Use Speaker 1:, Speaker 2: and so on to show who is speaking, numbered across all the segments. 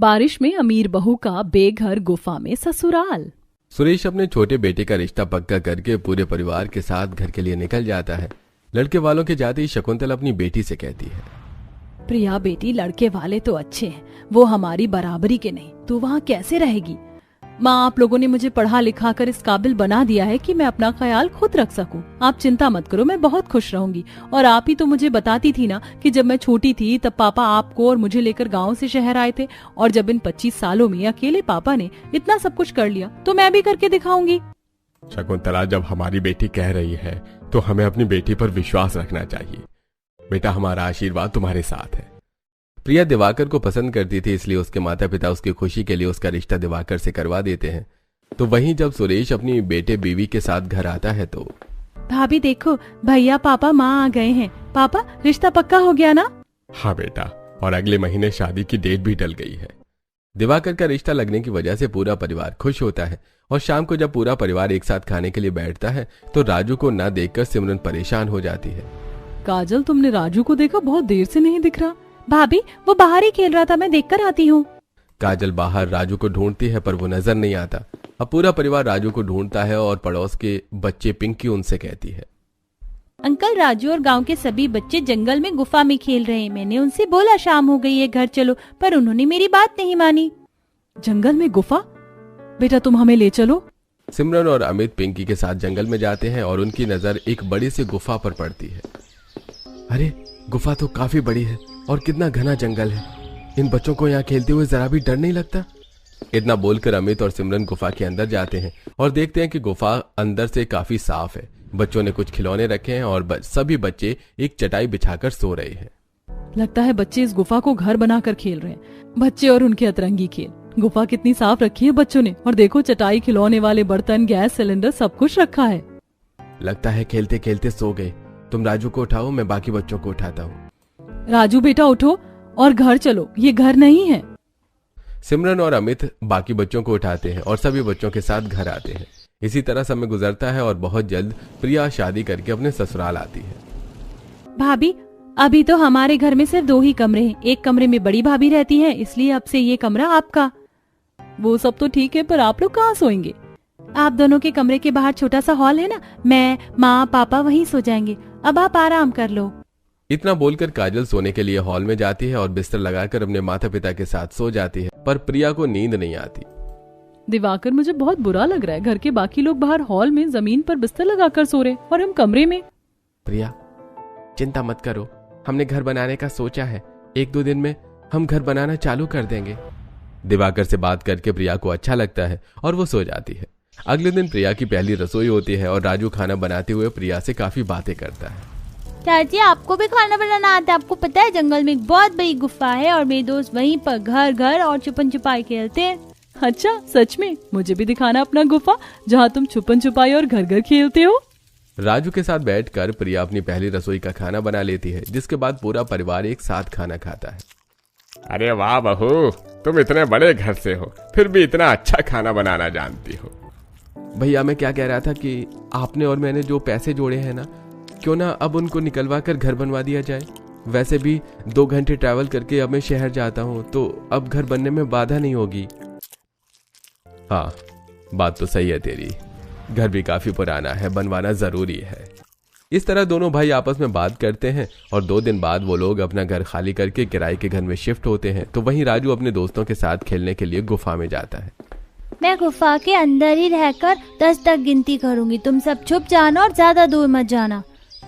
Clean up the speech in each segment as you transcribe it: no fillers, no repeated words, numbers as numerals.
Speaker 1: बारिश में अमीर बहू का बेघर गुफा में ससुराल।
Speaker 2: सुरेश अपने छोटे बेटे का रिश्ता पक्का करके पूरे परिवार के साथ घर के लिए निकल जाता है। लड़के वालों के जाते ही शकुंतला अपनी बेटी से कहती है,
Speaker 1: प्रिया बेटी, लड़के वाले तो अच्छे हैं, वो हमारी बराबरी के नहीं, तू वहाँ कैसे रहेगी? माँ, आप लोगों ने मुझे पढ़ा लिखा कर इस काबिल बना दिया है कि मैं अपना ख्याल खुद रख सकूं। आप चिंता मत करो, मैं बहुत खुश रहूंगी। और आप ही तो मुझे बताती थी ना कि जब मैं छोटी थी तब पापा आपको और मुझे लेकर गांव से शहर आए थे, और जब इन 25 सालों में अकेले पापा ने इतना सब कुछ कर लिया तो मैं भी करके दिखाऊंगी।
Speaker 2: शकुंतला, जब हमारी बेटी कह रही है तो हमें अपनी बेटी पर विश्वास रखना चाहिए। बेटा, हमारा आशीर्वाद तुम्हारे साथ है। प्रिया दिवाकर को पसंद करती थी, इसलिए उसके माता पिता उसकी खुशी के लिए उसका रिश्ता दिवाकर से करवा देते हैं। तो वहीं जब सुरेश अपनी बेटे बीवी के साथ घर आता है तो
Speaker 1: भाभी देखो, भैया पापा माँ आ गए हैं। पापा, रिश्ता पक्का हो गया ना?
Speaker 2: हाँ बेटा, और अगले महीने शादी की डेट भी टल गई है। दिवाकर का रिश्ता लगने की वजह से पूरा परिवार खुश होता है। और शाम को जब पूरा परिवार एक साथ खाने के लिए बैठता है तो राजू को न देखकर सिमरन परेशान हो जाती है।
Speaker 1: काजल, तुमने राजू को देखा? बहुत देर से नहीं दिख रहा। भाभी, वो बाहर ही खेल रहा था, मैं देखकर आती हूँ।
Speaker 2: काजल बाहर राजू को ढूंढती है पर वो नजर नहीं आता। अब पूरा परिवार राजू को ढूंढता है और पड़ोस के बच्चे पिंकी उनसे कहती है,
Speaker 3: अंकल, राजू और गांव के सभी बच्चे जंगल में गुफा में खेल रहे हैं। मैंने उनसे बोला शाम हो गई है, घर चलो, पर उन्होंने मेरी बात नहीं मानी।
Speaker 1: जंगल में गुफा? बेटा, तुम हमें ले चलो।
Speaker 2: सिमरन और अमित पिंकी के साथ जंगल में जाते हैं और उनकी नजर एक बड़ी सी गुफा पर पड़ती है। अरे, गुफा तो काफी बड़ी है और कितना घना जंगल है। इन बच्चों को यहाँ खेलते हुए जरा भी डर नहीं लगता? इतना बोलकर अमित और सिमरन गुफा के अंदर जाते हैं और देखते हैं कि गुफा अंदर से काफी साफ है। बच्चों ने कुछ खिलौने रखे हैं और सभी बच्चे एक चटाई बिछाकर सो रहे हैं।
Speaker 1: लगता है बच्चे इस गुफा को घर बनाकर खेल रहे हैं। बच्चे और उनके अतरंगी खेल। गुफा कितनी साफ रखी है बच्चों ने, और देखो, चटाई, खिलौने वाले बर्तन, गैस सिलेंडर, सब कुछ रखा है।
Speaker 2: लगता है खेलते खेलते सो गए। तुम राजू को उठाओ, मैं बाकी बच्चों को उठाता हूँ।
Speaker 1: राजू बेटा, उठो और घर चलो, ये घर नहीं है।
Speaker 2: सिमरन और अमित बाकी बच्चों को उठाते हैं और सभी बच्चों के साथ घर आते हैं। इसी तरह समय गुजरता है और बहुत जल्द प्रिया शादी करके अपने ससुराल आती है।
Speaker 3: भाभी, अभी तो हमारे घर में सिर्फ 2 ही कमरे हैं। एक कमरे में बड़ी भाभी रहती है, इसलिए अब से ये कमरा आपका।
Speaker 1: वो सब तो ठीक है, पर आप लोग कहाँ सोएंगे?
Speaker 3: आप दोनों के कमरे के बाहर छोटा सा हॉल है ना, मैं, माँ, पापा वहीं सो जाएंगे। अब आप आराम कर लो।
Speaker 2: इतना बोलकर काजल सोने के लिए हॉल में जाती है और बिस्तर लगाकर अपने माता पिता के साथ सो जाती है, पर प्रिया को नींद नहीं आती।
Speaker 1: दिवाकर, मुझे बहुत बुरा लग रहा है। घर के बाकी लोग बाहर हॉल में जमीन पर बिस्तर लगाकर सो रहे और हम कमरे में।
Speaker 2: प्रिया, चिंता मत करो, हमने घर बनाने का सोचा है। 1-2 दिन में हम घर बनाना चालू कर देंगे। दिवाकर से बात करके प्रिया को अच्छा लगता है और वो सो जाती है। अगले दिन प्रिया की पहली रसोई होती है और राजू खाना बनाते हुए प्रिया से काफी बातें करता है।
Speaker 3: चाची, आपको भी खाना बनाना आता है? आपको पता है जंगल में एक बहुत बड़ी गुफा है और मेरे दोस्त वहीं पर घर घर और छुपन छुपाई खेलते हैं।
Speaker 1: अच्छा, सच में? मुझे भी दिखाना अपना गुफा जहाँ तुम छुपन छुपाई और घर घर खेलते हो।
Speaker 2: राजू के साथ बैठकर प्रिया अपनी पहली रसोई का खाना बना लेती है, जिसके बाद पूरा परिवार एक साथ खाना खाता है।
Speaker 4: अरे वाह बहू, तुम इतने बड़े घर से हो, फिर भी इतना अच्छा खाना बनाना जानती हो।
Speaker 2: भैया, मैं क्या कह रहा था कि आपने और मैंने जो पैसे जोड़े हैं ना, क्यों ना अब उनको निकलवा कर घर बनवा दिया जाए। वैसे भी 2 घंटे ट्रैवल करके अब मैं शहर जाता हूँ, तो अब घर बनने में बाधा नहीं होगी। हाँ, बात तो सही है तेरी। घर भी काफी पुराना है, बनवाना जरूरी है। इस तरह दोनों भाई आपस में बात करते हैं और 2 दिन बाद वो लोग अपना घर खाली करके किराए के घर में शिफ्ट होते हैं। तो वहीं राजू अपने दोस्तों के साथ खेलने के लिए गुफा में जाता है।
Speaker 3: मैं गुफा के अंदर ही रहकर 10 तक गिनती करूंगी। तुम सब छुप जाना और ज्यादा दूर मत जाना।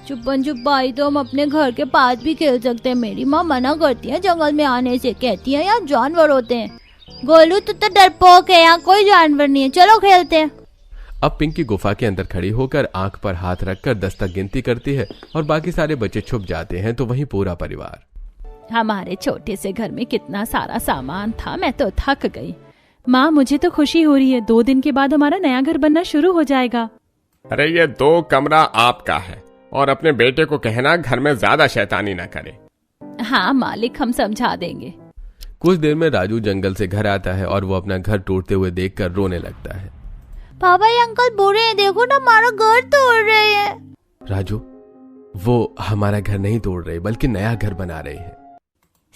Speaker 3: छुपन छुपाई तो हम अपने घर के पास भी खेल सकते हैं। मेरी माँ मना करती है जंगल में आने से, कहती है यहाँ जानवर होते हैं। गोलू, तू तो डरपोक है, यहाँ कोई जानवर नहीं है, चलो खेलते हैं।
Speaker 2: अब पिंकी गुफा के अंदर खड़ी होकर आंख पर हाथ रखकर 10 तक गिनती करती है और बाकी सारे बच्चे छुप जाते हैं। तो वहीं पूरा परिवार।
Speaker 1: हमारे छोटे से घर में कितना सारा सामान था, मैं तो थक गई। माँ, मुझे तो खुशी हो रही है, 2 दिन के बाद हमारा नया घर बनना शुरू हो जाएगा।
Speaker 4: अरे, ये 2 कमरा आपका है और अपने बेटे को कहना घर में ज्यादा शैतानी न करे।
Speaker 1: हाँ मालिक, हम समझा देंगे।
Speaker 2: कुछ देर में राजू जंगल से घर आता है और वो अपना घर टूटते हुए देखकर रोने लगता है।
Speaker 3: पापा, ये अंकल बुरे हैं, देखो ना हमारा घर तोड़ रहे हैं।
Speaker 2: राजू, वो हमारा घर नहीं तोड़ रहे बल्कि नया घर बना रहे हैं।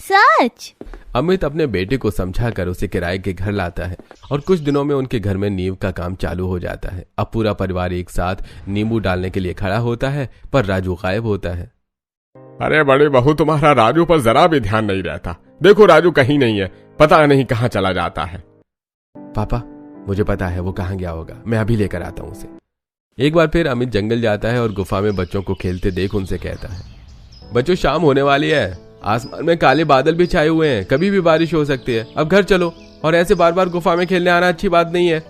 Speaker 3: सच?
Speaker 2: अमित अपने बेटे को समझाकर उसे किराए के घर लाता है और कुछ दिनों में उनके घर में नींव का काम चालू हो जाता है। अब पूरा परिवार एक साथ नींबू डालने के लिए खड़ा होता है, पर राजू गायब होता है।
Speaker 4: अरे बड़े बहू, तुम्हारा राजू पर जरा भी ध्यान नहीं रहता। देखो राजू कहीं नहीं है, पता नहीं कहाँ चला जाता है।
Speaker 2: पापा, मुझे पता है वो कहाँ गया होगा, मैं अभी लेकर आता हूँ उसे। एक बार फिर अमित जंगल जाता है और गुफा में बच्चों को खेलते देख उनसे कहता है, बच्चों शाम होने वाली है, आसमान में काले बादल भी छाए हुए हैं, कभी भी बारिश हो सकती है। अब घर चलो, और ऐसे बार बार गुफा में खेलने आना अच्छी बात नहीं है।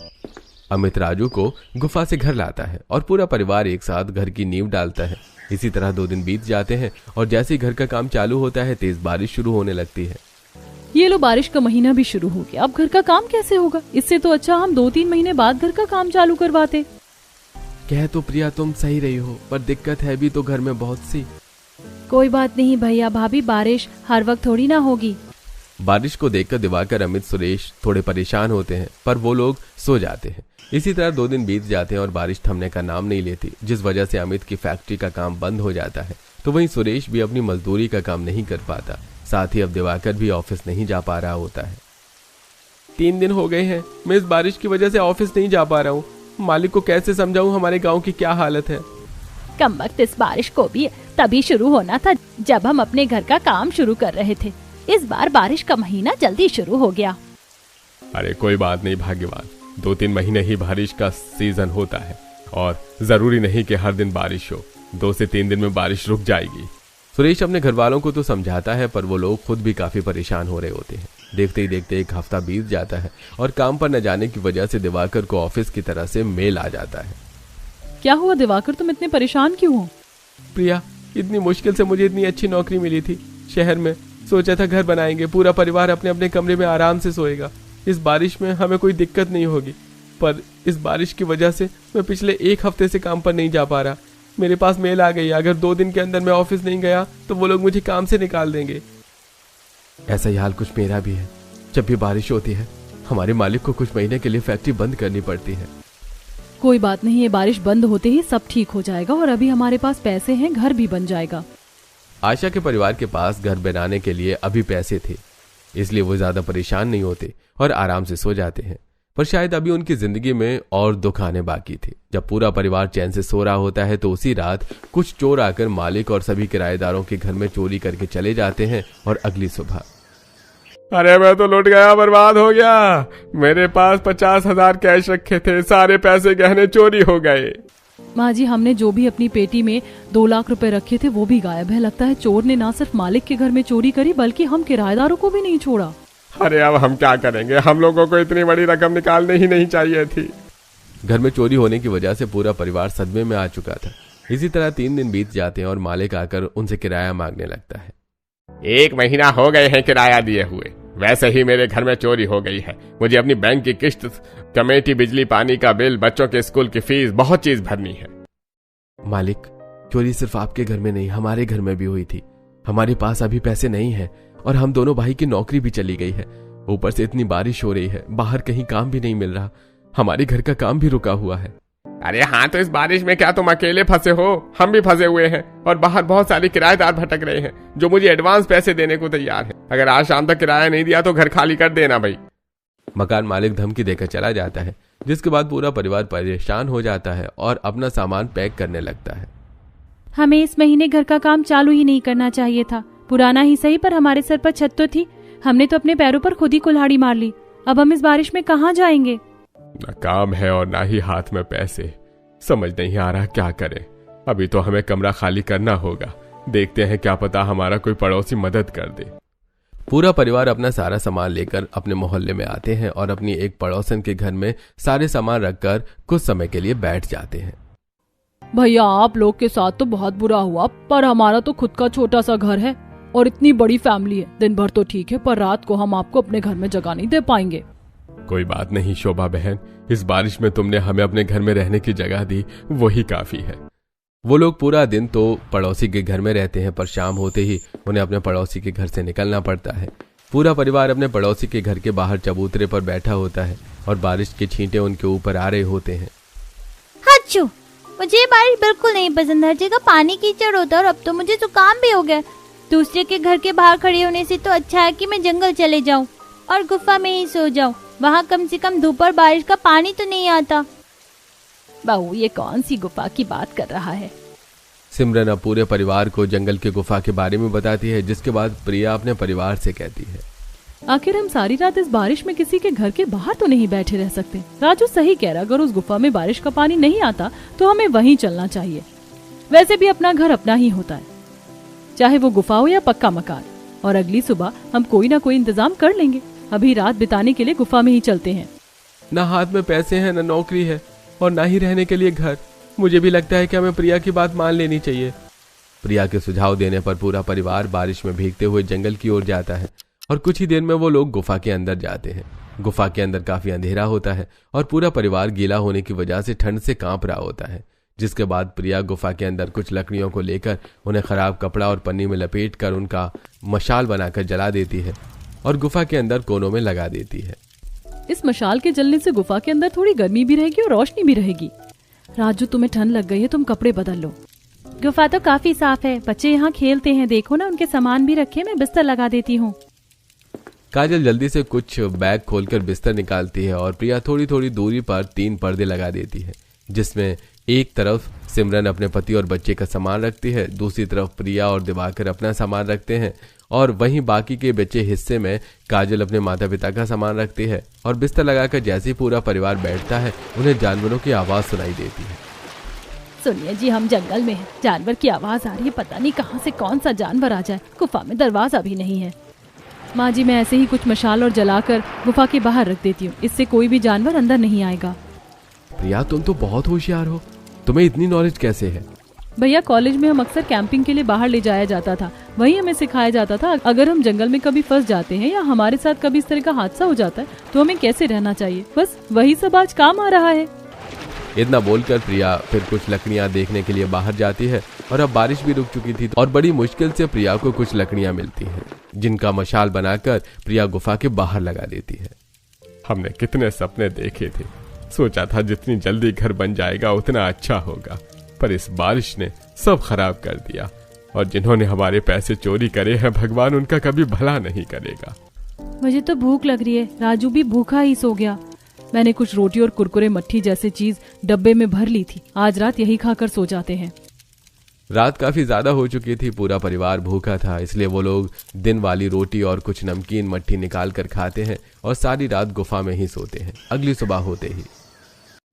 Speaker 2: अमित राजू को गुफा से घर लाता है और पूरा परिवार एक साथ घर की नींव डालता है। इसी तरह 2 दिन बीत जाते हैं और जैसे ही घर का काम चालू होता है, तेज बारिश शुरू होने लगती है।
Speaker 1: ये लो, बारिश का महीना भी शुरू हो गया, अब घर का काम कैसे होगा? इससे तो अच्छा हम 2-3 महीने बाद घर का काम चालू करवाते।
Speaker 2: कह तो प्रिया तुम सही रही हो, पर दिक्कत है भी तो घर में बहुत सी।
Speaker 3: कोई बात नहीं भैया भाभी, बारिश हर वक्त थोड़ी ना होगी।
Speaker 2: बारिश को देखकर दिवाकर, अमित, सुरेश थोड़े परेशान होते हैं, पर वो लोग सो जाते हैं। इसी तरह 2 दिन बीत जाते हैं और बारिश थमने का नाम नहीं लेती, जिस वजह से अमित की फैक्ट्री का काम बंद हो जाता है। तो वहीं सुरेश भी अपनी मजदूरी का काम नहीं कर पाता। साथ ही अब दिवाकर भी ऑफिस नहीं जा पा रहा होता है। 3 दिन हो गए हैं, मैं इस बारिश की वजह से ऑफिस नहीं जा पा रहा हूँ। मालिक को कैसे समझाऊं हमारे गाँव की क्या हालत है।
Speaker 1: कमबख्त, इस बारिश को भी तभी शुरू होना था जब हम अपने घर का काम शुरू कर रहे थे। इस बार बारिश का महीना जल्दी शुरू हो गया।
Speaker 4: अरे कोई बात नहीं भाग्यवान, 2-3 महीने ही बारिश का सीजन होता है और जरूरी नहीं कि हर दिन बारिश हो। 2 से 3 दिन में बारिश रुक जाएगी।
Speaker 2: सुरेश अपने घर वालों को तो समझाता है, पर वो लोग खुद भी काफी परेशान हो रहे होते हैं। देखते ही देखते 1 हफ्ता बीत जाता है और काम पर न जाने की वजह से दिवाकर को ऑफिस की तरह से मेल आ जाता है।
Speaker 1: क्या हुआ दिवाकर, तुम इतने परेशान क्यों हो?
Speaker 2: प्रिया, इतनी मुश्किल से मुझे इतनी अच्छी नौकरी मिली थी शहर में। सोचा था घर बनाएंगे, पूरा परिवार अपने अपने कमरे में आराम से सोएगा, इस बारिश में हमें कोई दिक्कत नहीं होगी। पर इस बारिश की वजह से मैं पिछले 1 हफ्ते से काम पर नहीं जा पा रहा। मेरे पास मेल आ गई, अगर 2 दिन के अंदर मैं ऑफिस नहीं गया तो वो लोग मुझे काम से निकाल देंगे। ऐसा ही हाल कुछ मेरा भी है। जब भी बारिश होती है, हमारे मालिक को कुछ महीने के लिए फैक्ट्री बंद करनी पड़ती है।
Speaker 1: कोई बात नहीं, ये बारिश बंद होते ही सब ठीक हो जाएगा और अभी हमारे पास पैसे हैं, घर भी बन जाएगा।
Speaker 2: आशा के परिवार के पास घर बनाने के लिए अभी पैसे थे, इसलिए वो ज्यादा परेशान नहीं होते और आराम से सो जाते हैं। पर शायद अभी उनकी जिंदगी में और दुख आने बाकी थे। जब पूरा परिवार चैन से सो रहा होता है तो उसी रात कुछ चोर आकर मालिक और सभी किराएदारों के घर में चोरी करके चले जाते हैं और अगली सुबह,
Speaker 4: अरे मैं तो लुट गया, बर्बाद हो गया। मेरे पास 50,000 कैश रखे थे, सारे पैसे गहने चोरी हो गए।
Speaker 1: माँ जी, हमने जो भी अपनी पेटी में 2 लाख रुपए रखे थे वो भी गायब है। लगता है चोर ने ना सिर्फ मालिक के घर में चोरी करी बल्कि हम किराएदारों को भी नहीं छोड़ा।
Speaker 4: अरे अब हम क्या करेंगे, हम लोगों को इतनी बड़ी रकम निकालने ही नहीं चाहिए थी।
Speaker 2: घर में चोरी होने की वजह से पूरा परिवार सदमे में आ चुका था। इसी तरह 3 दिन बीत जाते हैं और मालिक आकर उनसे किराया मांगने लगता है।
Speaker 4: 1 महीना हो गए हैं किराया दिए हुए, वैसे ही मेरे घर में चोरी हो गई है। मुझे अपनी बैंक की किस्त, कमेटी, बिजली पानी का बिल, बच्चों के स्कूल की फीस, बहुत चीज भरनी है।
Speaker 2: मालिक, चोरी सिर्फ आपके घर में नहीं, हमारे घर में भी हुई थी। हमारे पास अभी पैसे नहीं है और हम दोनों भाई की नौकरी भी चली गई है। ऊपर से इतनी बारिश हो रही है, बाहर कहीं काम भी नहीं मिल रहा, हमारे घर का काम भी रुका हुआ है।
Speaker 4: अरे हाँ, तो इस बारिश में क्या तुम अकेले फंसे हो? हम भी फंसे हुए हैं और बाहर बहुत सारे किराएदार भटक रहे हैं जो मुझे एडवांस पैसे देने को तैयार है। अगर आज शाम तक किराया नहीं दिया तो घर खाली कर देना भाई।
Speaker 2: मकान मालिक धमकी देकर चला जाता है, जिसके बाद पूरा परिवार परेशान हो जाता है और अपना सामान पैक करने लगता है।
Speaker 3: हमें इस महीने घर का काम चालू ही नहीं करना चाहिए था। पुराना ही सही, पर हमारे सर पर छत तो थी। हमने तो अपने पैरों पर खुद ही कुल्हाड़ी मार ली। अब हम इस बारिश में कहाँ जाएंगे?
Speaker 4: ना काम है और ना ही हाथ में पैसे, समझ नहीं आ रहा क्या करें। अभी तो हमें कमरा खाली करना होगा, देखते हैं क्या पता हमारा कोई पड़ोसी मदद कर दे।
Speaker 2: पूरा परिवार अपना सारा सामान लेकर अपने मोहल्ले में आते हैं और अपनी एक पड़ोसन के घर में सारे सामान रखकर कुछ समय के लिए बैठ जाते हैं।
Speaker 1: भैया, आप लोग के साथ तो बहुत बुरा हुआ, पर हमारा तो खुद का छोटा सा घर है और इतनी बड़ी फैमिली है। दिन भर तो ठीक है, पर रात को हम आपको अपने घर में जगह नहीं दे पाएंगे।
Speaker 4: कोई बात नहीं शोभा बहन, इस बारिश में तुमने हमें अपने घर में रहने की जगह दी, वही काफी है।
Speaker 2: वो लोग पूरा दिन तो पड़ोसी के घर में रहते हैं, पर शाम होते ही उन्हें अपने पड़ोसी के घर से निकलना पड़ता है। पूरा परिवार अपने पड़ोसी के घर के बाहर चबूतरे पर बैठा होता है और बारिश के छींटे उनके ऊपर आ रहे होते हैं।
Speaker 3: मुझे ये बारिश बिल्कुल नहीं पसंद। हर जगह पानी कीचड़ होता है और अब तो मुझे जुकाम भी हो गया। दूसरे के घर के बाहर खड़े होने से तो अच्छा है कि मैं जंगल चले जाऊं और गुफा में ही सो जाऊं। वहाँ कम से कम धूप और बारिश का पानी तो नहीं आता।
Speaker 1: बहू, ये कौन सी गुफा की बात कर रहा है?
Speaker 2: सिमरन अब पूरे परिवार को जंगल के गुफा के बारे में बताती है, जिसके बाद प्रिया अपने परिवार से कहती है,
Speaker 1: आखिर हम सारी रात इस बारिश में किसी के घर के बाहर तो नहीं बैठे रह सकते। राजू सही कह रहा, अगर उस गुफा में बारिश का पानी नहीं आता तो हमें वहीं चलना चाहिए। वैसे भी अपना घर अपना ही होता है, चाहे वो गुफा हो या पक्का मकान। और अगली सुबह हम कोई ना कोई इंतजाम कर लेंगे। अभी रात बिताने के लिए गुफा में ही चलते हैं।
Speaker 2: ना हाथ में पैसे हैं, ना नौकरी है और ना ही रहने के लिए घर। मुझे भी लगता है कि हमें प्रिया की बात मान लेनी चाहिए। प्रिया के सुझाव देने पर पूरा परिवार बारिश में भीगते हुए जंगल की ओर जाता है और कुछ ही देर में वो लोग गुफा के अंदर जाते हैं। गुफा के अंदर काफी अंधेरा होता है और पूरा परिवार गीला होने की वजह से ठंड से कांप रहा होता है। जिसके बाद प्रिया गुफा के अंदर कुछ लकड़ियों को लेकर उन्हें खराब कपड़ा और पन्नी में लपेटकर उनका मशाल बनाकर जला देती है और गुफा के अंदर कोनों में लगा देती है।
Speaker 1: इस मशाल के जलने से गुफा के अंदर थोड़ी गर्मी भी रहेगी और रोशनी भी रहेगी। राजू, तुम्हें ठंड लग गई है, तुम कपड़े बदल लो।
Speaker 3: गुफा तो काफी साफ है, बच्चे यहाँ खेलते हैं, देखो ना उनके सामान भी रखे, मैं बिस्तर लगा देती हूँ।
Speaker 2: काजल जल्दी से कुछ बैग खोलकर बिस्तर निकालती है और प्रिया थोड़ी थोड़ी दूरी पर 3 पर्दे लगा देती है, जिसमें एक तरफ सिमरन अपने पति और बच्चे का सामान रखती है, दूसरी तरफ प्रिया और दिवाकर अपना सामान रखते हैं और वहीं बाकी के बचे हिस्से में काजल अपने माता पिता का सामान रखती है। और बिस्तर लगाकर जैसे ही पूरा परिवार बैठता है उन्हें जानवरों की आवाज सुनाई देती है।
Speaker 1: सुनिए जी, हम जंगल में हैं, जानवर की आवाज आ रही है, पता नहीं कहाँ से कौन सा जानवर आ जाए। गुफा में दरवाजा भी नहीं है। माँ जी, मैं ऐसे ही कुछ मशाल और जलाकर गुफा के बाहर रख देती हूँ, इससे कोई भी जानवर अंदर नहीं आएगा।
Speaker 2: प्रिया, तुम तो बहुत होशियार हो, तुम्हें इतनी नॉलेज कैसे है?
Speaker 1: भैया, कॉलेज में हम अक्सर कैंपिंग के लिए बाहर ले जाया जाता था, वहीं हमें सिखाया जाता था अगर हम जंगल में कभी फंस जाते हैं या हमारे साथ कभी इस तरह का हादसा हो जाता है तो हमें कैसे रहना चाहिए। बस वही सब आज काम आ रहा है।
Speaker 2: इतना बोलकर प्रिया फिर कुछ लकड़ियां देखने के लिए बाहर जाती है और अब बारिश भी रुक चुकी थी और बड़ी मुश्किल से प्रिया को कुछ लकड़ियां मिलती हैं, जिनका मशाल बनाकर प्रिया गुफा के बाहर लगा देती है।
Speaker 4: हमने कितने सपने देखे थे, सोचा था जितनी जल्दी घर बन जाएगा उतना अच्छा होगा, पर इस बारिश ने सब खराब कर दिया। और जिन्होंने हमारे पैसे चोरी करे हैं, भगवान उनका कभी भला नहीं करेगा।
Speaker 1: मुझे तो भूख लग रही है, राजू भी भूखा ही सो गया। मैंने कुछ रोटी और कुरकुरे मट्ठी जैसी चीज डब्बे में भर ली थी, आज रात यही खाकर सो जाते हैं।
Speaker 2: रात काफी ज्यादा हो चुकी थी, पूरा परिवार भूखा था, इसलिए वो लोग दिन वाली रोटी और कुछ नमकीन मट्ठी निकाल कर खाते हैं और सारी रात गुफा में ही सोते हैं। अगली सुबह होते ही,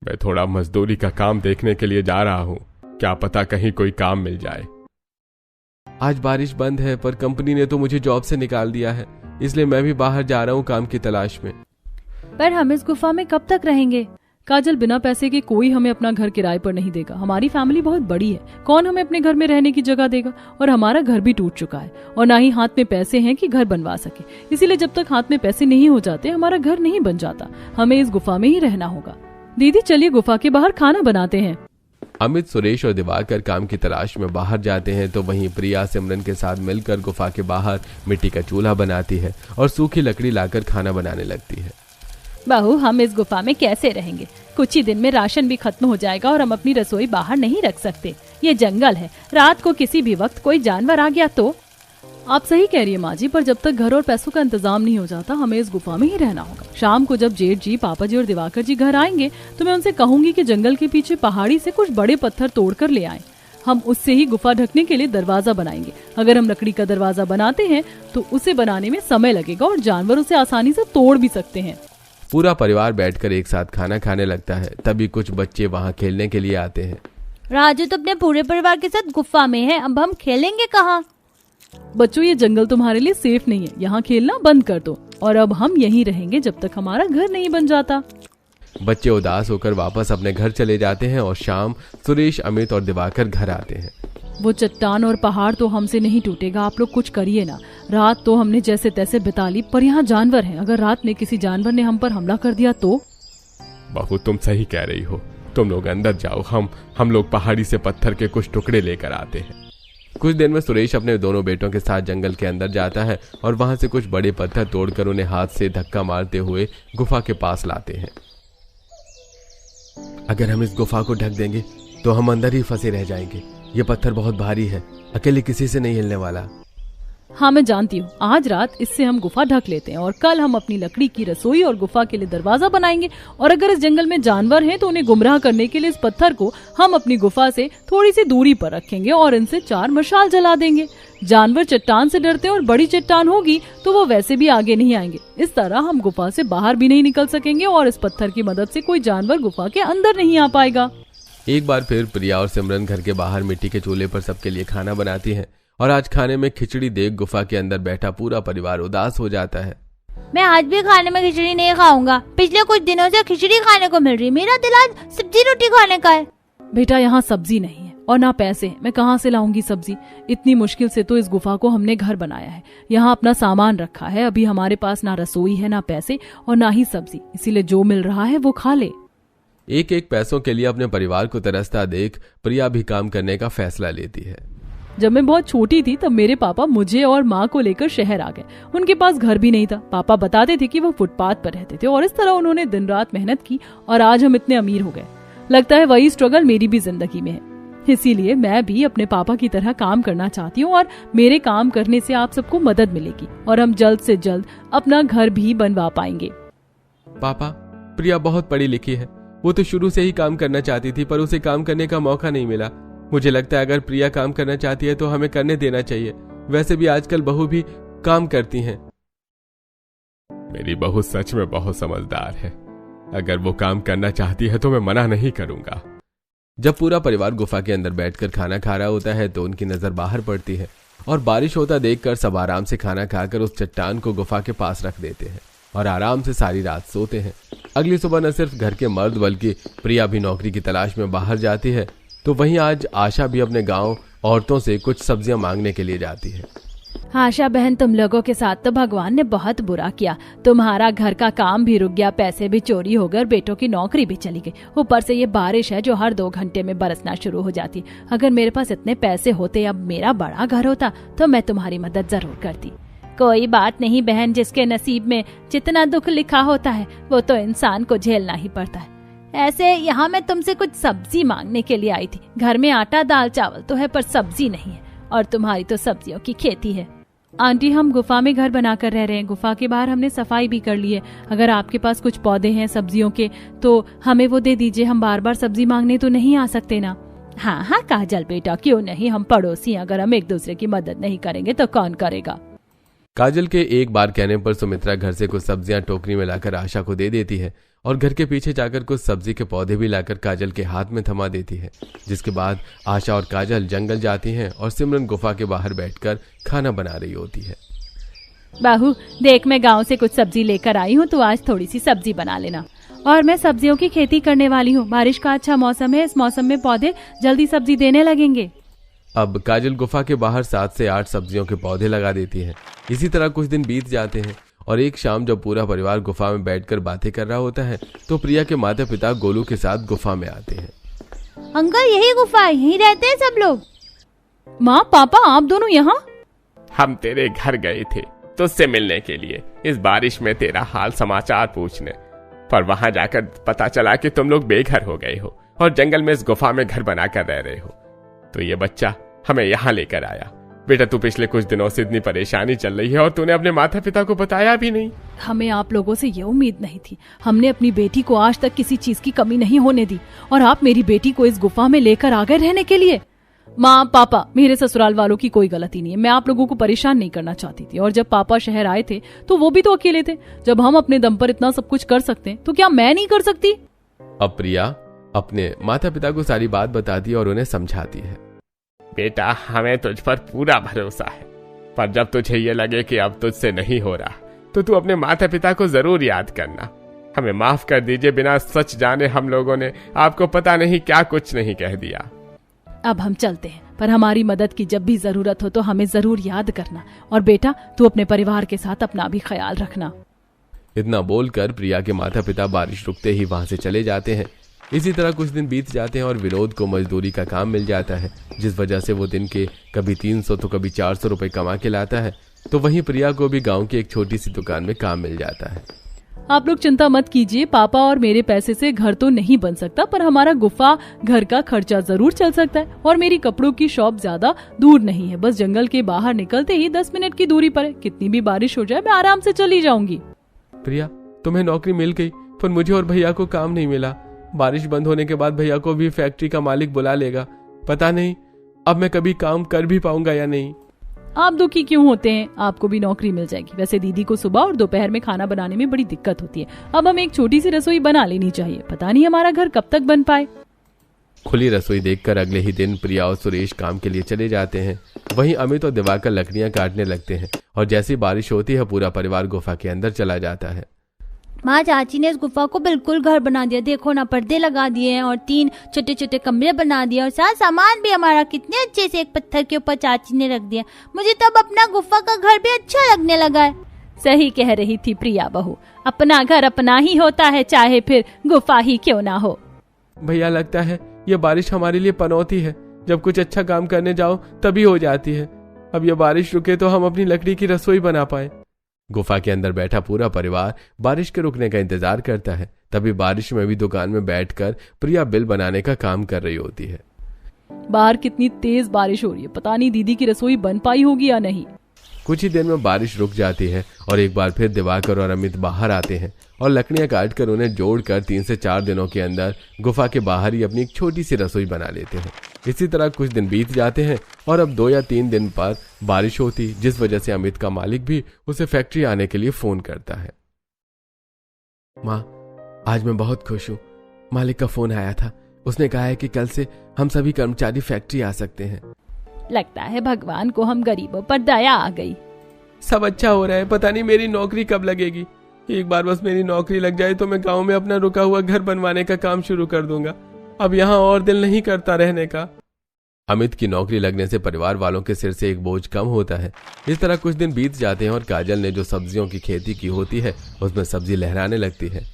Speaker 4: मैं थोड़ा मजदूरी का काम देखने के लिए जा रहा हूँ, क्या पता कहीं कोई काम मिल जाए।
Speaker 2: आज बारिश बंद है, पर कंपनी ने तो मुझे जॉब से निकाल दिया है, इसलिए मैं भी बाहर जा रहा हूँ काम की तलाश में।
Speaker 1: पर हम इस गुफा में कब तक रहेंगे? काजल, बिना पैसे के कोई हमें अपना घर किराए पर नहीं देगा। हमारी फैमिली बहुत बड़ी है, कौन हमें अपने घर में रहने की जगह देगा? और हमारा घर भी टूट चुका है और ना ही हाथ में पैसे हैं कि घर बनवा सके। इसीलिए जब तक हाथ में पैसे नहीं हो जाते हमारा घर नहीं बन जाता। हमें इस गुफा में ही रहना होगा। दीदी, चलिए गुफा के बाहर खाना बनाते हैं।
Speaker 2: अमित, सुरेश और दिवाकर काम की तलाश में बाहर जाते हैं तो वहीं प्रिया सिमरन के साथ मिलकर गुफा के बाहर मिट्टी का चूल्हा बनाती है और सूखी लकड़ी लाकर खाना बनाने लगती है।
Speaker 1: बहू, हम इस गुफा में कैसे रहेंगे? कुछ ही दिन में राशन भी खत्म हो जाएगा और हम अपनी रसोई बाहर नहीं रख सकते। ये जंगल है, रात को किसी भी वक्त कोई जानवर आ गया तो। आप सही कह रही है माँ जी, पर जब तक घर और पैसों का इंतजाम नहीं हो जाता हमें इस गुफा में ही रहना होगा। शाम को जब जेठ जी, पापा जी और दिवाकर जी घर आएंगे तो मैं उनसे कहूंगी कि जंगल के पीछे पहाड़ी से कुछ बड़े पत्थर तोड़कर ले आएं। हम उससे ही गुफा ढकने के लिए दरवाजा बनाएंगे। अगर हम लकड़ी का दरवाजा बनाते हैं तो उसे बनाने में समय लगेगा और जानवर उसे आसानी से तोड़ भी सकते हैं।
Speaker 2: पूरा परिवार बैठकर एक साथ खाना खाने लगता है, तभी कुछ बच्चे वहाँ खेलने के लिए आते हैं।
Speaker 3: राजू तो अपने पूरे परिवार के साथ गुफा में है, अब हम खेलेंगे कहाँ?
Speaker 1: बच्चों, ये जंगल तुम्हारे लिए सेफ नहीं है, यहाँ खेलना बंद कर दो और अब हम यहीं रहेंगे जब तक हमारा घर नहीं बन जाता।
Speaker 2: बच्चे उदास होकर वापस अपने घर चले जाते हैं और शाम सुरेश, अमित और दिवाकर घर आते हैं।
Speaker 1: वो चट्टान और पहाड़ तो हमसे नहीं टूटेगा, आप लोग कुछ करिए ना। रात तो हमने जैसे तैसे बिता ली, पर यहाँ जानवर हैं, अगर रात में किसी जानवर ने हम पर हमला कर दिया तो?
Speaker 4: बहू, तुम सही कह रही हो, तुम लोग अंदर जाओ, हम लोग पहाड़ी से पत्थर के कुछ टुकड़े लेकर आते हैं।
Speaker 2: कुछ देर में सुरेश अपने दोनों बेटों के साथ जंगल के अंदर जाता है और वहां से कुछ बड़े पत्थर तोड़कर उन्हें हाथ से धक्का मारते हुए गुफा के पास लाते हैं। अगर हम इस गुफा को ढक देंगे तो हम अंदर ही फंसे रह जाएंगे। ये पत्थर बहुत भारी है, अकेले किसी से नहीं हिलने वाला।
Speaker 1: हाँ मैं जानती हूँ, आज रात इससे हम गुफा ढक लेते हैं और कल हम अपनी लकड़ी की रसोई और गुफा के लिए दरवाजा बनाएंगे। और अगर इस जंगल में जानवर हैं तो उन्हें गुमराह करने के लिए इस पत्थर को हम अपनी गुफा से थोड़ी सी दूरी पर रखेंगे और इनसे 4 मशाल जला देंगे। जानवर चट्टान से डरते हैं और बड़ी चट्टान होगी तो वो वैसे भी आगे नहीं आएंगे। इस तरह हम गुफा से बाहर भी नहीं निकल सकेंगे और इस पत्थर की मदद से कोई जानवर गुफा के अंदर नहीं आ पाएगा।
Speaker 2: एक बार फिर प्रिया और सिमरन घर के बाहर मिट्टी के चूल्हे पर सबके लिए खाना बनाती हैं और आज खाने में खिचड़ी देख गुफा के अंदर बैठा पूरा परिवार उदास हो जाता है।
Speaker 3: मैं आज भी खाने में खिचड़ी नहीं खाऊंगा। पिछले कुछ दिनों से खिचड़ी खाने को मिल रही, मेरा दिल आज सब्जी रोटी खाने का है।
Speaker 1: बेटा यहाँ सब्जी नहीं है और ना पैसे, मैं कहाँ से लाऊंगी सब्जी? इतनी मुश्किल से तो इस गुफा को हमने घर बनाया है, यहाँ अपना सामान रखा है। अभी हमारे पास ना रसोई है, ना पैसे और ना ही सब्जी, इसीलिए जो मिल रहा है वो खा ले।
Speaker 2: एक एक पैसों के लिए अपने परिवार को तरसता देख प्रिया भी काम करने का फैसला लेती है।
Speaker 1: जब मैं बहुत छोटी थी तब मेरे पापा मुझे और माँ को लेकर शहर आ गए। उनके पास घर भी नहीं था। पापा बताते थे कि वो फुटपाथ पर रहते थे और इस तरह उन्होंने दिन रात मेहनत की और आज हम इतने अमीर हो गए। लगता है वही स्ट्रगल मेरी भी जिंदगी में है, इसीलिए मैं भी अपने पापा की तरह काम करना चाहती हूँ और मेरे काम करने से आप सबको मदद मिलेगी और हम जल्द से जल्द अपना घर भी बनवा पाएंगे।
Speaker 2: पापा, प्रिया बहुत पढ़ी लिखी है, वो तो शुरू से ही काम करना चाहती थी पर उसे काम करने का मौका नहीं मिला। मुझे लगता है अगर प्रिया काम करना चाहती है तो हमें करने देना चाहिए। वैसे भी आजकल बहू भी काम करती हैं।
Speaker 4: मेरी बहू सच में बहुत समझदार है, अगर वो काम करना चाहती है तो मैं मना नहीं करूंगा।
Speaker 2: जब पूरा परिवार गुफा के अंदर बैठकर खाना खा रहा होता है तो उनकी नजर बाहर पड़ती है और बारिश होता देखकर सब आराम से खाना खाकर उस चट्टान को गुफा के पास रख देते हैं और आराम से सारी रात सोते हैं। अगली सुबह न सिर्फ घर के मर्द बल्कि प्रिया भी नौकरी की तलाश में बाहर जाती है, तो वहीं आज आशा भी अपने गांव औरतों से कुछ सब्जियां मांगने के लिए जाती है।
Speaker 1: आशा बहन, तुम लोगों के साथ तो भगवान ने बहुत बुरा किया। तुम्हारा घर का काम भी रुक गया, पैसे भी चोरी हो गए, बेटों की नौकरी भी चली गई। ऊपर से ये बारिश है जो हर 2 घंटे में बरसना शुरू हो जाती। अगर मेरे पास इतने पैसे होते, अब मेरा बड़ा घर होता, तो मैं तुम्हारी मदद जरूर करती। कोई बात नहीं बहन, जिसके नसीब में जितना दुख लिखा होता है वो तो इंसान को झेलना ही पड़ता है। ऐसे यहाँ मैं तुमसे कुछ सब्जी मांगने के लिए आई थी। घर में आटा दाल चावल तो है पर सब्जी नहीं है, और तुम्हारी तो सब्जियों की खेती है। आंटी, हम गुफा में घर बनाकर रह रहे हैं। गुफा के बाहर हमने सफाई भी कर ली है। अगर आपके पास कुछ पौधे हैं सब्जियों के तो हमें वो दे दीजिए। हम बार बार सब्जी मांगने तो नहीं आ सकते ना। हाँ हाँ काजल बेटा, क्यों नहीं, हम पड़ोसी। अगर हम एक दूसरे की मदद नहीं करेंगे तो कौन करेगा।
Speaker 2: काजल के एक बार कहने पर सुमित्रा घर से कुछ सब्जियां टोकरी में लाकर आशा को दे देती है और घर के पीछे जाकर कुछ सब्जी के पौधे भी लाकर काजल के हाथ में थमा देती है। जिसके बाद आशा और काजल जंगल जाती हैं और सिमरन गुफा के बाहर बैठकर खाना बना रही होती है।
Speaker 1: बाहू देख, मैं गांव से कुछ सब्जी लेकर आई हूँ, तो आज थोड़ी सी सब्जी बना लेना। और मैं सब्जियों की खेती करने वाली हूँ। बारिश का अच्छा मौसम है, इस मौसम में पौधे जल्दी सब्जी देने लगेंगे।
Speaker 2: अब काजल गुफा के बाहर 7 से 8 सब्जियों के पौधे लगा देती है। इसी तरह कुछ दिन बीत जाते हैं और एक शाम जब पूरा परिवार गुफा में बैठकर बातें कर रहा होता है तो प्रिया के माता पिता गोलू के साथ गुफा में आते हैं।
Speaker 3: अंकल, यही गुफा है, यहीं रहते हैं सब लोग।
Speaker 1: माँ पापा, आप दोनों यहाँ?
Speaker 4: हम तेरे घर गए थे तुझसे मिलने के लिए, इस बारिश में तेरा हाल समाचार पूछने, पर वहां जाकर पता चला कि तुम लोग बेघर हो गए हो और जंगल में इस गुफा में घर बनाकर रह रहे हो। तो ये बच्चा हमें यहाँ लेकर आया। बेटा, तू पिछले कुछ दिनों से इतनी परेशानी चल रही है और तूने अपने माता पिता को बताया भी नहीं।
Speaker 1: हमें आप लोगों से ये उम्मीद नहीं थी। हमने अपनी बेटी को आज तक किसी चीज की कमी नहीं होने दी और आप मेरी बेटी को इस गुफा में लेकर आ गए रहने के लिए। माँ पापा, मेरे ससुराल वालों की कोई गलती नहीं है। मैं आप लोगों को परेशान नहीं करना चाहती थी। और जब पापा शहर आए थे तो वो भी तो अकेले थे। जब हम अपने दम पर इतना सब कुछ कर सकते हैं तो क्या मैं नहीं कर सकती?
Speaker 2: अब प्रिया अपने माता पिता को सारी बात बताती है और उन्हें समझाती है।
Speaker 4: बेटा, हमें तुझ पर पूरा भरोसा है, पर जब तुझे ये लगे कि अब तुझसे नहीं हो रहा तो तू अपने माता पिता को जरूर याद करना। हमें माफ कर दीजिए, बिना सच जाने हम लोगों ने आपको पता नहीं क्या कुछ नहीं कह दिया।
Speaker 1: अब हम चलते हैं, पर हमारी मदद की जब भी जरूरत हो तो हमें जरूर याद करना। और बेटा, तू अपने परिवार के साथ अपना भी ख्याल रखना।
Speaker 2: इतना बोलकर प्रिया के माता पिता बारिश रुकते ही वहां से चले जाते हैं। इसी तरह कुछ दिन बीत जाते हैं और विनोद को मजदूरी का काम मिल जाता है, जिस वजह से वो दिन के कभी 300 तो कभी 400 रुपए कमा के लाता है। तो वहीं प्रिया को भी गांव की एक छोटी सी दुकान में काम मिल जाता है।
Speaker 1: आप लोग चिंता मत कीजिए, पापा और मेरे पैसे से घर तो नहीं बन सकता, पर हमारा गुफा घर का खर्चा जरूर चल सकता है। और मेरी कपड़ों की शॉप ज्यादा दूर नहीं है, बस जंगल के बाहर निकलते ही 10 मिनट की दूरी पर है। कितनी भी बारिश हो जाए मैं आराम से चली जाऊंगी।
Speaker 2: प्रिया, तुम्हें नौकरी मिल गई, पर मुझे और भैया को काम नहीं मिला। बारिश बंद होने के बाद भैया को भी फैक्ट्री का मालिक बुला लेगा। पता नहीं अब मैं कभी काम कर भी पाऊंगा या नहीं।
Speaker 1: आप दुखी क्यों होते हैं, आपको भी नौकरी मिल जाएगी। वैसे दीदी को सुबह और दोपहर में खाना बनाने में बड़ी दिक्कत होती है। अब हमें एक छोटी सी रसोई बना लेनी चाहिए, पता नहीं हमारा घर कब तक बन पाए।
Speaker 2: खुली रसोई देखकर अगले ही दिन प्रिया और सुरेश काम के लिए चले जाते हैं। वहीं अमित और दिवाकर लकड़ियां काटने लगते हैं और जैसी बारिश होती है पूरा परिवार गुफा के अंदर चला जाता है।
Speaker 3: माँ, चाची ने इस गुफा को बिल्कुल घर बना दिया। देखो ना, पर्दे लगा दिए हैं और 3 छोटे छोटे कमरे बना दिए और सारा सामान भी हमारा कितने अच्छे से एक पत्थर के ऊपर चाची ने रख दिया। मुझे तब अपना गुफा का घर भी अच्छा लगने लगा है।
Speaker 1: सही कह रही थी प्रिया बहू, अपना घर अपना ही होता है, चाहे फिर गुफा ही क्यों ना हो।
Speaker 2: भैया, लगता है ये बारिश हमारे लिए पनौती है। जब कुछ अच्छा काम करने जाओ तभी हो जाती है। अब ये बारिश रुके तो हम अपनी लकड़ी की रसोई बना पाए। गुफा के अंदर बैठा पूरा परिवार बारिश के रुकने का इंतजार करता है। तभी बारिश में भी दुकान में बैठकर प्रिया बिल बनाने का काम कर रही होती है।
Speaker 1: बाहर कितनी तेज बारिश हो रही है, पता नहीं दीदी की रसोई बन पाई होगी या नहीं।
Speaker 2: कुछ ही देर में बारिश रुक जाती है और एक बार फिर दिवाकर और अमित बाहर आते हैं और लकड़ियां काटकर उन्हें जोड़कर 3 से 4 दिनों के अंदर गुफा के बाहर ही अपनी एक छोटी सी रसोई बना लेते हैं। इसी तरह कुछ दिन बीत जाते हैं और अब 2 या 3 दिन पर बारिश होती, जिस वजह से अमित का मालिक भी उसे फैक्ट्री आने के लिए फोन करता है। माँ, आज मैं बहुत खुश हूँ। मालिक का फोन आया था, उसने कहा है कि कल से हम सभी कर्मचारी फैक्ट्री आ सकते हैं।
Speaker 1: लगता है भगवान को हम गरीबों पर दया आ गई।
Speaker 2: सब अच्छा हो रहा है, पता नहीं मेरी नौकरी कब लगेगी। एक बार बस मेरी नौकरी लग जाए तो मैं गांव में अपना रुका हुआ घर बनवाने का काम शुरू कर दूंगा। अब यहाँ और दिल नहीं करता रहने का। अमित की नौकरी लगने से परिवार वालों के सिर से एक बोझ कम होता है। इस तरह कुछ दिन बीत जाते हैं और काजल ने जो सब्जियों की खेती की होती है उसमें सब्जी लहराने लगती है।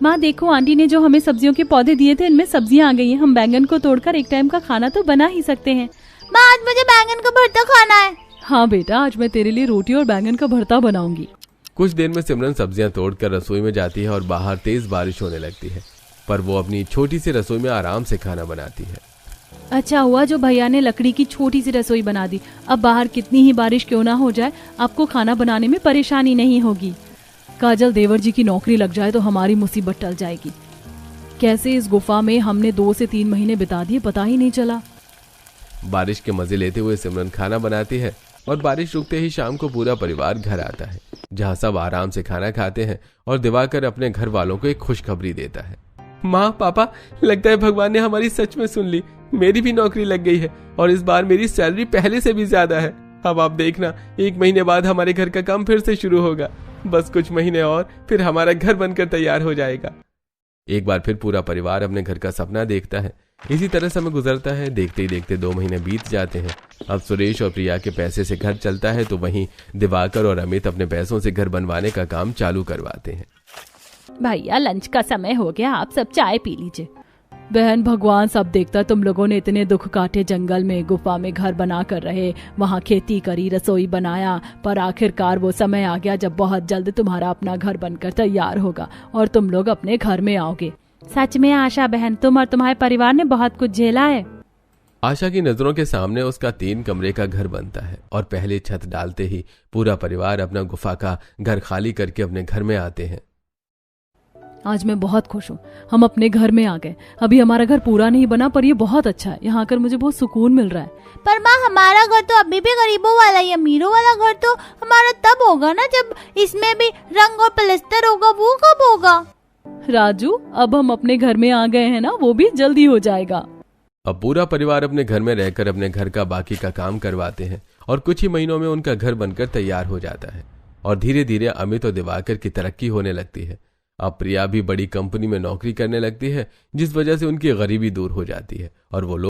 Speaker 1: माँ देखो, आंटी ने जो हमें सब्जियों के पौधे दिए थे इनमें सब्जियां आ गई हैं। हम बैंगन को तोड़कर एक टाइम का खाना तो बना ही सकते हैं।
Speaker 3: माँ, आज मुझे बैंगन का भरता खाना है।
Speaker 1: हाँ बेटा, आज मैं तेरे लिए रोटी और बैंगन का भरता बनाऊंगी।
Speaker 2: कुछ देर में सिमरन सब्जियां तोड़कर रसोई में जाती है और बाहर तेज बारिश होने लगती है, पर वो अपनी छोटी सी रसोई में आराम से खाना बनाती है।
Speaker 1: अच्छा हुआ जो भैया ने लकड़ी की छोटी सी रसोई बना दी। अब बाहर कितनी ही बारिश क्यों ना हो जाए, आपको खाना बनाने में परेशानी नहीं होगी। काजल, देवर जी की नौकरी लग जाए तो हमारी मुसीबत टल जाएगी। कैसे इस गुफा में हमने 2 से 3 महीने बिता दिए, पता ही नहीं चला।
Speaker 2: बारिश के मजे लेते हुए सिमरन खाना बनाती है और बारिश रुकते ही शाम को पूरा परिवार घर आता है, जहाँ सब आराम से खाना खाते हैं और दिवाकर अपने घर वालों को एक खुशखबरी देता है। माँ, पापा, लगता है भगवान ने हमारी सच में सुन ली। मेरी भी नौकरी लग गई है और इस बार मेरी सैलरी पहले से भी ज्यादा है। अब आप देखना, 1 महीने बाद हमारे घर का काम फिर से शुरू होगा। बस कुछ महीने और फिर हमारा घर बनकर तैयार हो जाएगा। एक बार फिर पूरा परिवार अपने घर का सपना देखता है। इसी तरह समय गुजरता है। देखते ही देखते 2 महीने बीत जाते हैं। अब सुरेश और प्रिया के पैसे से घर चलता है, तो वहीं दिवाकर और अमित अपने पैसों से घर बनवाने का काम चालू करवाते हैं।
Speaker 1: भैया, लंच का समय हो गया, आप सब चाय पी लीजिए। बहन, भगवान सब देखता, तुम लोगों ने इतने दुख काटे, जंगल में गुफा में घर बना कर रहे, वहाँ खेती करी, रसोई बनाया, पर आखिरकार वो समय आ गया जब बहुत जल्द तुम्हारा अपना घर बनकर तैयार होगा और तुम लोग अपने घर में आओगे। सच में आशा बहन, तुम और तुम्हारे परिवार ने बहुत कुछ झेला है।
Speaker 2: आशा की नजरों के सामने उसका 3 कमरे का घर बनता है और पहले छत डालते ही पूरा परिवार अपना गुफा का घर खाली करके अपने घर में आते हैं।
Speaker 1: आज मैं बहुत खुश हूँ, हम अपने घर में आ गए। अभी हमारा घर पूरा नहीं बना, पर ये बहुत अच्छा है। यहाँ आकर मुझे बहुत सुकून मिल रहा है।
Speaker 3: पर माँ, हमारा घर तो अभी भी गरीबों वाला ही, अमीरों वाला घर तो हमारा तब होगा ना जब इसमें भी रंग और प्लास्टर होगा। वो कब होगा?
Speaker 1: राजू, अब हम अपने घर में आ गए हैं ना, वो भी जल्दी हो जाएगा।
Speaker 2: अब पूरा परिवार अपने घर में रहकर अपने घर का बाकी का काम करवाते हैं और कुछ ही महीनों में उनका घर बनकर तैयार हो जाता है और धीरे धीरे अमित और दिवाकर की तरक्की होने लगती है। अब प्रिया भी बड़ी कंपनी में नौकरी करने लगती है, जिस वजह से उनकी गरीबी दूर हो जाती है और वो लोग